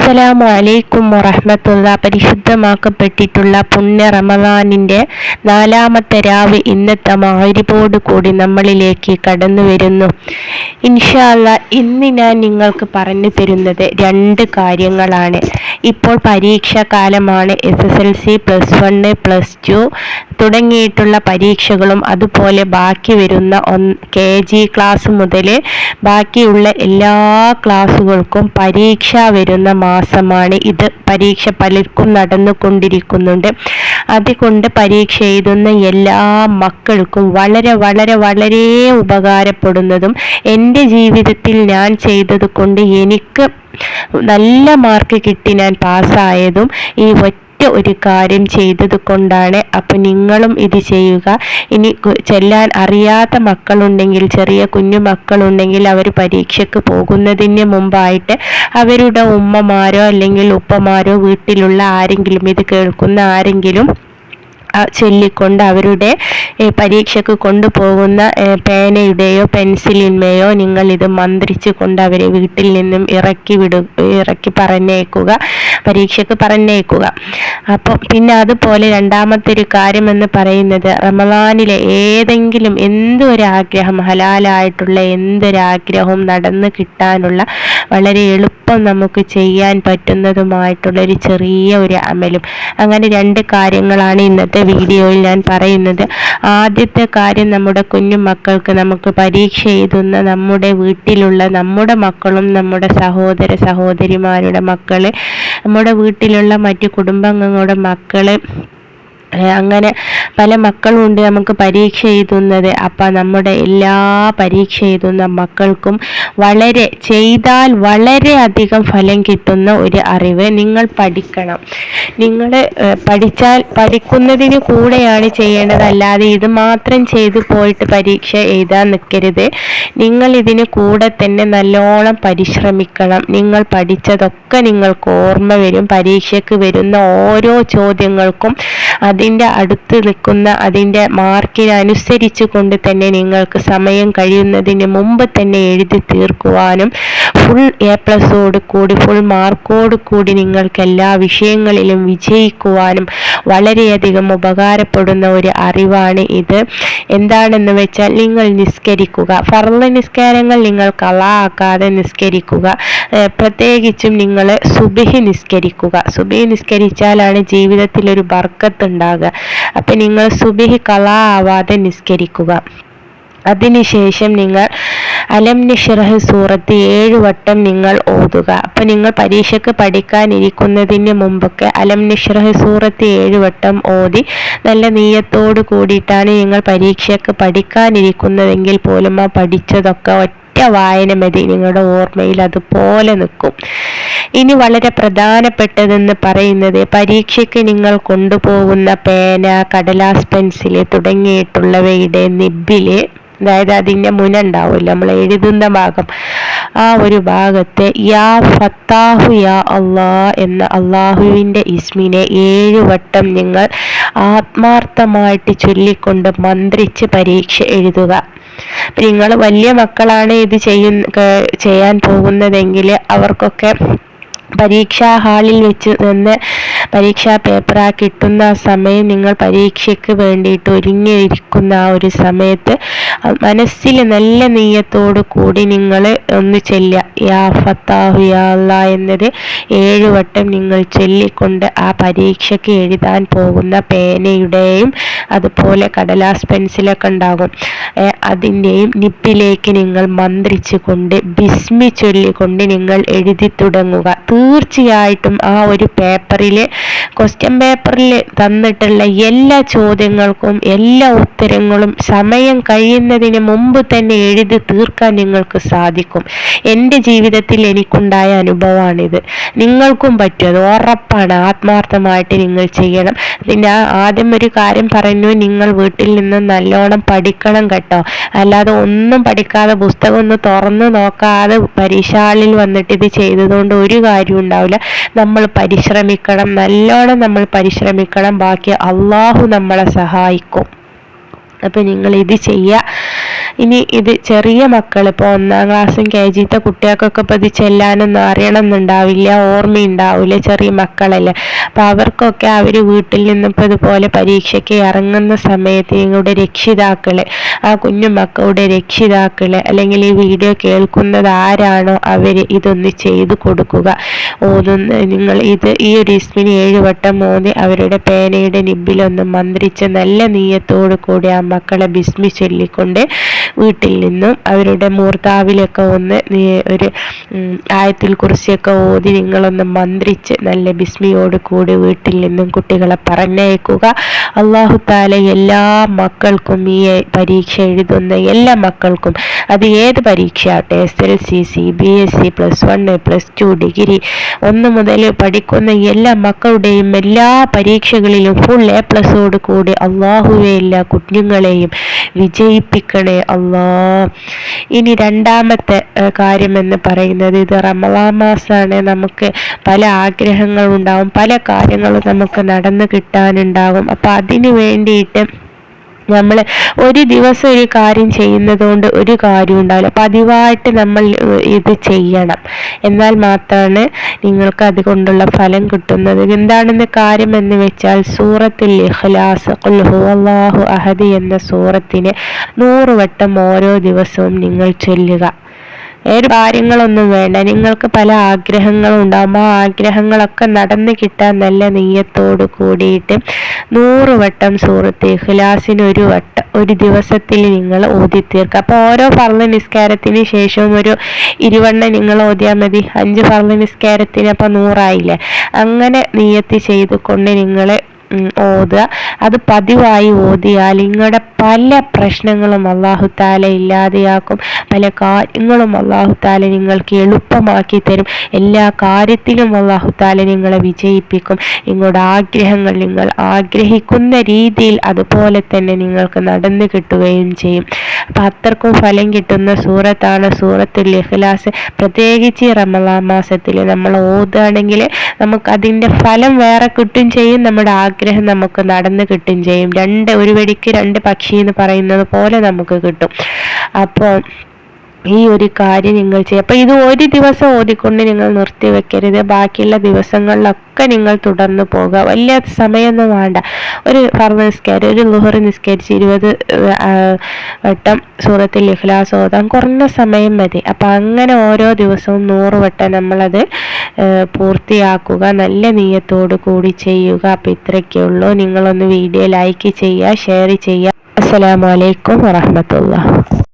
അസ്സലാമു അലൈക്കും വറഹ്മത്തുള്ളാ. പരിശുദ്ധമാക്കപ്പെട്ടിട്ടുള്ള പുണ്യ റമദാനിൻ്റെ 4-ാമത്തെ രാവ് ഇന്നത്തെ മഗ്‌രിബോട് കൂടി നമ്മളിലേക്ക് കടന്നു വരുന്നു. ഇൻഷാ അല്ലാഹ് ഇന്ന് ഞാൻ നിങ്ങൾക്ക് പറഞ്ഞു തരുന്നത് 2 കാര്യങ്ങളാണ്. ഇപ്പോൾ പരീക്ഷാ കാലമാണ്. SSLC, +1, +2 തുടങ്ങിയിട്ടുള്ള പരീക്ഷകളും അതുപോലെ ബാക്കി വരുന്ന KG ക്ലാസ് മുതൽ ബാക്കിയുള്ള എല്ലാ ക്ലാസ്സുകൾക്കും പരീക്ഷ വരുന്ന മാസമാണ് ഇത്. പരീക്ഷ പലർക്കും നടന്നുകൊണ്ടിരിക്കുന്നുണ്ട്. അതുകൊണ്ട് പരീക്ഷ എഴുതുന്ന എല്ലാ മക്കൾക്കും വളരെ വളരെ വളരെ ഉപകാരപ്പെടുന്നതും എൻ്റെ ജീവിതത്തിൽ ഞാൻ ചെയ്തത് കൊണ്ട് എനിക്ക് നല്ല മാർക്ക് കിട്ടി ഞാൻ പാസ്സായതും ഈ ഒരു കാര്യം ചെയ്തത് കൊണ്ടാണ്. അപ്പം നിങ്ങളും ഇത് ചെയ്യുക. ഇനി ചെല്ലാൻ അറിയാത്ത മക്കളുണ്ടെങ്കിൽ, ചെറിയ കുഞ്ഞു മക്കളുണ്ടെങ്കിൽ, അവർ പരീക്ഷയ്ക്ക് പോകുന്നതിന് മുമ്പായിട്ട് അവരുടെ ഉമ്മമാരോ അല്ലെങ്കിൽ ഉപ്പമാരോ വീട്ടിലുള്ള ആരെങ്കിലും, ഇത് കേൾക്കുന്ന ആരെങ്കിലും ചൊല്ലിക്കൊണ്ട് അവരുടെ പരീക്ഷയ്ക്ക് കൊണ്ടുപോകുന്ന പേനയുടെയോ പെൻസിലിന്മേയോ നിങ്ങൾ ഇത് മന്ത്രിച്ചു കൊണ്ട് അവരെ വീട്ടിൽ നിന്നും ഇറക്കി പറഞ്ഞേക്കുക, പരീക്ഷയ്ക്ക് പറഞ്ഞേക്കുക. അപ്പം പിന്നെ അതുപോലെ 2-ാമത്തെ ഒരു കാര്യമെന്ന് പറയുന്നത്, റമദാനിലെ ഏതെങ്കിലും എന്തൊരാഗ്രഹം, ഹലാലായിട്ടുള്ള എന്തൊരാഗ്രഹവും നടന്നു കിട്ടാനുള്ള വളരെ എളുപ്പം നമുക്ക് ചെയ്യാൻ പറ്റുന്നതുമായിട്ടുള്ളൊരു ചെറിയ ഒരു അമലും. അങ്ങനെ 2 കാര്യങ്ങളാണ് ഇന്നത്തെ വീഡിയോയിൽ ഞാൻ പറയുന്നത്. ആദ്യത്തെ കാര്യം, നമ്മുടെ കുഞ്ഞു മക്കൾക്ക്, നമുക്ക് പരീക്ഷ എഴുതുന്ന നമ്മുടെ വീട്ടിലുള്ള നമ്മുടെ മക്കളും നമ്മുടെ സഹോദര സഹോദരിമാരുടെ മക്കള്, നമ്മുടെ വീട്ടിലുള്ള മറ്റു കുടുംബാംഗങ്ങളുടെ മക്കള്, അങ്ങനെ പല മക്കളുണ്ട് നമുക്ക് പരീക്ഷ എഴുതുന്നത്. അപ്പം നമ്മുടെ എല്ലാ പരീക്ഷ എഴുതുന്ന മക്കൾക്കും ചെയ്താൽ വളരെ അധികം ഫലം കിട്ടുന്ന ഒരു അറിവ്. നിങ്ങൾ പഠിക്കണം. നിങ്ങൾ പഠിക്കുന്നതിന് കൂടെയാണ് ചെയ്യേണ്ടത്, അല്ലാതെ ഇത് മാത്രം ചെയ്തു പോയിട്ട് പരീക്ഷ എഴുതാൻ നിൽക്കരുത്. നിങ്ങൾ ഇതിന് കൂടെ തന്നെ നല്ലോണം പരിശ്രമിക്കണം. നിങ്ങൾ പഠിച്ചതൊക്കെ നിങ്ങൾക്ക് ഓർമ്മ വരും. പരീക്ഷയ്ക്ക് വരുന്ന ഓരോ ചോദ്യങ്ങൾക്കും അതിൻ്റെ അടുത്ത് നിൽക്കുന്ന അതിൻ്റെ മാർക്കിനനുസരിച്ച് കൊണ്ട് തന്നെ നിങ്ങൾക്ക് സമയം കഴിയുന്നതിന് മുമ്പ് തന്നെ എഴുതി തീർക്കുവാനും ഫുൾ A+ കൂടി ഫുൾ മാർക്കോട് കൂടി നിങ്ങൾക്ക് എല്ലാ വിഷയങ്ങളിലും വിജയിക്കുവാനും വളരെയധികം ഉപകാരപ്പെടുന്ന ഒരു അറിവാണ് ഇത്. എന്താണെന്ന് വെച്ചാൽ, നിങ്ങൾ നിസ്കരിക്കുക. ഫർള് നിസ്കാരങ്ങൾ നിങ്ങൾ ഖളാ ആക്കാതെ നിസ്കരിക്കുക. പ്രത്യേകിച്ചും നിങ്ങൾ സുബ്ഹി നിസ്കരിക്കുക. സുബ്ഹി നിസ്കരിച്ചാലാണ് ജീവിതത്തിൽ ഒരു ബർക്കത്ത് ഉണ്ടാകുക. അപ്പം നിങ്ങൾ സുബ്ഹി ഖളാ ആവാതെ നിസ്കരിക്കുക. അതിനുശേഷം നിങ്ങൾ അലം നശ്റഹ് സൂറത്ത് 7 വട്ടം നിങ്ങൾ ഓതുക. അപ്പം നിങ്ങൾ പരീക്ഷയ്ക്ക് പഠിക്കാനിരിക്കുന്നതിന് മുമ്പൊക്കെ അലം നശ്റഹ് സൂറത്ത് 7 വട്ടം ഓതി നല്ല നീയത്തോട് കൂടിയിട്ടാണ് നിങ്ങൾ പരീക്ഷയ്ക്ക് പഠിക്കാനിരിക്കുന്നതെങ്കിൽ പോലും ആ പഠിച്ചതൊക്കെ വായന മതി, നിങ്ങളുടെ ഓർമ്മയിൽ അതുപോലെ നിൽക്കും. ഇനി വളരെ പ്രധാനപ്പെട്ടതെന്ന് പറയുന്നത്, പരീക്ഷയ്ക്ക് നിങ്ങൾ കൊണ്ടുപോകുന്ന പേന, കടലാസ്, പെൻസില് തുടങ്ങിയിട്ടുള്ളവയുടെ നിബ്ബില്, അതായത് അതിൻ്റെ മുന ഉണ്ടാവില്ല, നമ്മൾ എഴുതുന്ന ഭാഗം, ആ ഒരു ഭാഗത്ത് യാ ഫത്താഹു യാ അള്ളാ എന്ന അള്ളാഹുവിൻ്റെ ഇസ്മിനെ 7 വട്ടം നിങ്ങൾ ആത്മാർത്ഥമായിട്ട് ചൊല്ലിക്കൊണ്ട് മന്ത്രിച്ച് പരീക്ഷ എഴുതുക. നിങ്ങൾ വലിയ മക്കളാണ് ഇത് ചെയ്യാൻ പോകുന്നതെങ്കിൽ അവർക്കൊക്കെ പരീക്ഷാ ഹാളിൽ വെച്ച് നിന്ന് പരീക്ഷാ പേപ്പർ കിട്ടുന്ന സമയം, നിങ്ങൾ പരീക്ഷയ്ക്ക് വേണ്ടിയിട്ട് ഒരുങ്ങിയിരിക്കുന്ന ആ ഒരു സമയത്ത് മനസ്സിൽ നല്ല നീയത്തോടു കൂടി നിങ്ങൾ ഒന്ന് ചൊല്ലുക, യാ ഫത്താഹു യാ അല്ലാ എന്നത് 7 വട്ടം നിങ്ങൾ ചൊല്ലിക്കൊണ്ട് ആ പരീക്ഷയ്ക്ക് എഴുതാൻ പോകുന്ന പേനയുടെയും അതുപോലെ കടലാസ് പെൻസിലൊക്കെ ഉണ്ടാകും അതിൻ്റെയും നിപ്പിലേക്ക് നിങ്ങൾ മന്ത്രിച്ചു കൊണ്ട് ബിസ്മി ചൊല്ലിക്കൊണ്ട് നിങ്ങൾ എഴുതി തുടങ്ങുക. തീർച്ചയായിട്ടും ആ ഒരു പേപ്പറിൽ, ക്വസ്റ്റ്യൻ പേപ്പറിൽ തന്നിട്ടുള്ള എല്ലാ ചോദ്യങ്ങൾക്കും എല്ലാ ഉത്തരങ്ങളും സമയം കഴിയുന്നതിന് മുമ്പ് തന്നെ എഴുതി തീർക്കാൻ നിങ്ങൾക്ക് സാധിക്കും. എൻ്റെ ജീവിതത്തിൽ എനിക്കുണ്ടായ അനുഭവമാണിത്. നിങ്ങൾക്കും പറ്റും, അത് ഉറപ്പാണ്. ആത്മാർത്ഥമായിട്ട് നിങ്ങൾ ചെയ്യണം. പിന്നെ ആദ്യം ഒരു കാര്യം പറഞ്ഞു, നിങ്ങൾ വീട്ടിൽ നിന്ന് നല്ലോണം പഠിക്കണം കേട്ടോ. അല്ലാതെ ഒന്നും പഠിക്കാതെ പുസ്തകം ഒന്ന് തുറന്നു നോക്കാതെ പരീക്ഷാളിൽ വന്നിട്ട് ഇത് ചെയ്തതുകൊണ്ട് ഒരു കാര്യം ഉണ്ടാവില്ല. നമ്മൾ പരിശ്രമിക്കണം, നല്ലോണം നമ്മൾ പരിശ്രമിക്കണം. ബാക്കി അള്ളാഹു നമ്മളെ സഹായിക്കും. അപ്പോൾ നിങ്ങൾ ഇത് ചെയ്യുക. ഇനി ഇത് ചെറിയ മക്കൾ, ഇപ്പോൾ 1ാം ക്ലാസ്സും KG കുട്ടികൾക്കൊക്കെ ഇപ്പോൾ ഇത് ചെല്ലാനൊന്നും അറിയണമെന്നുണ്ടാവില്ല, ഓർമ്മയുണ്ടാവില്ല, ചെറിയ മക്കളല്ലേ. അപ്പോൾ അവർക്കൊക്കെ അവർ വീട്ടിൽ നിന്നും ഇപ്പോൾ ഇതുപോലെ പരീക്ഷയ്ക്ക് ഇറങ്ങുന്ന സമയത്ത് നിങ്ങളുടെ രക്ഷിതാക്കൾ, ആ കുഞ്ഞു മക്കളുടെ രക്ഷിതാക്കൾ അല്ലെങ്കിൽ ഈ വീഡിയോ കേൾക്കുന്നത് ആരാണോ അവർ ഇതൊന്ന് ചെയ്തു കൊടുക്കുക. നിങ്ങൾ ഈ ഒരു ഇസ്മിന് 7 വട്ടം ഓതി അവരുടെ പേനയുടെ നിബിലൊന്ന് മന്ത്രിച്ച് നല്ല നീയത്തോടു കൂടി ആ മക്കളെ ബിസ്മി ചൊല്ലിക്കൊണ്ട് വീട്ടിൽ നിന്നും അവരുടെ മൂർത്താവിലൊക്കെ ഒന്ന് ഒരു ആയത്തിൽ കുറിച്ചൊക്കെ ഓതി നിങ്ങളൊന്ന് മന്ത്രിച്ച് നല്ല ബിസ്മിയോട് കൂടി വീട്ടിൽ നിന്നും കുട്ടികളെ പറഞ്ഞയക്കുക. അല്ലാഹു തആല എല്ലാ മക്കൾക്കും, ഈ പരീക്ഷ എഴുതുന്ന എല്ലാ മക്കൾക്കും, അത് ഏത് പരീക്ഷ ആവട്ടെ, SLC, CBSE, +1, +2, ഡിഗ്രി 1 മുതൽ പഠിക്കുന്ന എല്ലാ മക്കളുടെയും എല്ലാ പരീക്ഷകളിലും ഫുൾ A+ കൂടി അല്ലാഹുവേ എല്ലാ കുഞ്ഞുങ്ങളെയും വിജയിപ്പിക്കണേ അല്ലാ. ഇനി രണ്ടാമത്തെ കാര്യമെന്ന് പറയുന്നത്, ഇത് റമളാൻ മാസമാണ്. നമുക്ക് പല ആഗ്രഹങ്ങളുണ്ടാവും, പല കാര്യങ്ങളും നമുക്ക് നടന്നു കിട്ടാനുണ്ടാകും. അപ്പം അതിന് വേണ്ടിയിട്ട് നമ്മൾ ഒരു ദിവസം ഒരു കാര്യം ചെയ്യുന്നത് കൊണ്ട് ഒരു കാര്യം ഉണ്ടാവില്ല. പതിവായിട്ട് നമ്മൾ ഇത് ചെയ്യണം, എന്നാൽ മാത്രമാണ് നിങ്ങൾക്ക് അതുകൊണ്ടുള്ള ഫലം കിട്ടുന്നത്. എന്താണെന്ന് കാര്യം എന്ന് വെച്ചാൽ, സൂറത്തുൽ ഇഖ്ലാസ്, ഖുൽ ഹുവല്ലാഹു അഹദ് എന്ന സൂറത്തിനെ 100 വട്ടം ഓരോ ദിവസവും നിങ്ങൾ ചൊല്ലുക. വേറെ കാര്യങ്ങളൊന്നും വേണ്ട. നിങ്ങൾക്ക് പല ആഗ്രഹങ്ങളും ഉണ്ടാകും, ആ ആഗ്രഹങ്ങളൊക്കെ നടന്നു കിട്ടാൻ നല്ല നെയ്യത്തോട് കൂടിയിട്ട് 100 വട്ടം സൂറത്ത് ഇഖ്ലാസിന് ഒരു ദിവസത്തിൽ നിങ്ങൾ ഓതി തീർക്കുക. അപ്പോൾ ഓരോ ഫർള് നിസ്കാരത്തിന് ശേഷവും ഒരു 20 നിങ്ങൾ ഓതിയാൽ മതി. 5 ഫർള് നിസ്കാരത്തിന് അപ്പോൾ 100 ആയില്ലേ. അങ്ങനെ നിയത്ത് ചെയ്തുകൊണ്ട് നിങ്ങൾ ഓതുക. അത് പതിവായി ഓതിയാൽ നിങ്ങളുടെ പല പ്രശ്നങ്ങളും അല്ലാഹു തആല ഇല്ലാതെയാക്കും. പല കാര്യങ്ങളും അല്ലാഹു തആല നിങ്ങൾക്ക് എളുപ്പമാക്കി തരും. എല്ലാ കാര്യത്തിലും അല്ലാഹു തആല നിങ്ങളെ വിജയിപ്പിക്കും. നിങ്ങളുടെ ആഗ്രഹങ്ങൾ നിങ്ങൾ ആഗ്രഹിക്കുന്ന രീതിയിൽ അതുപോലെ തന്നെ നിങ്ങൾക്ക് നടന്നു കിട്ടുകയും ചെയ്യും. അപ്പം അത്രക്കും ഫലം കിട്ടുന്ന സൂറത്താണ് സൂറത്തുൽ ഇഖ്ലാസ്. പ്രത്യേകിച്ച് റമളാൻ മാസത്തിൽ നമ്മൾ ഓതുകയാണെങ്കിൽ നമുക്ക് അതിൻ്റെ ഫലം വേറെ കിട്ടും ചെയ്യും, നമ്മുടെ ആഗ്രഹം നമുക്ക് നടന്നു കിട്ടും ചെയ്യും. ഒരു വെടിക്ക് 2 പക്ഷി എന്ന് പറയുന്നത് പോലെ നമുക്ക് കിട്ടും. അപ്പോൾ ഈ ഒരു കാര്യം നിങ്ങൾ ചെയ്യുക. അപ്പോൾ ഇത് ഒരു ദിവസം ഓതിക്കൊണ്ട് നിങ്ങൾ നിർത്തി വെക്കരുത്. ബാക്കിയുള്ള ദിവസങ്ങളിലൊക്കെ നിങ്ങൾ തുടർന്ന് പോകുക. വലിയ സമയമൊന്നും വേണ്ട. ഒരു ഫർള് നിസ്കാരം, ഒരു ളുഹർ നിസ്കരിച്ച് 20 വട്ടം സൂറത്തുൽ ഇഖ്ലാസ് ഓതാൻ കുറഞ്ഞ സമയം മതി. അപ്പം അങ്ങനെ ഓരോ ദിവസവും 100 വട്ടം നമ്മളത് പൂർത്തിയാക്കുക. നല്ല നിയത്തോടു കൂടി ചെയ്യുക. അപ്പം ഇത്രയൊക്കെ ഉള്ളൂ. നിങ്ങളൊന്ന് വീഡിയോ ലൈക്ക് ചെയ്യുക, ഷെയർ ചെയ്യുക. അസ്സലാമു അലൈക്കും വറഹ്മത്തുള്ളാഹി.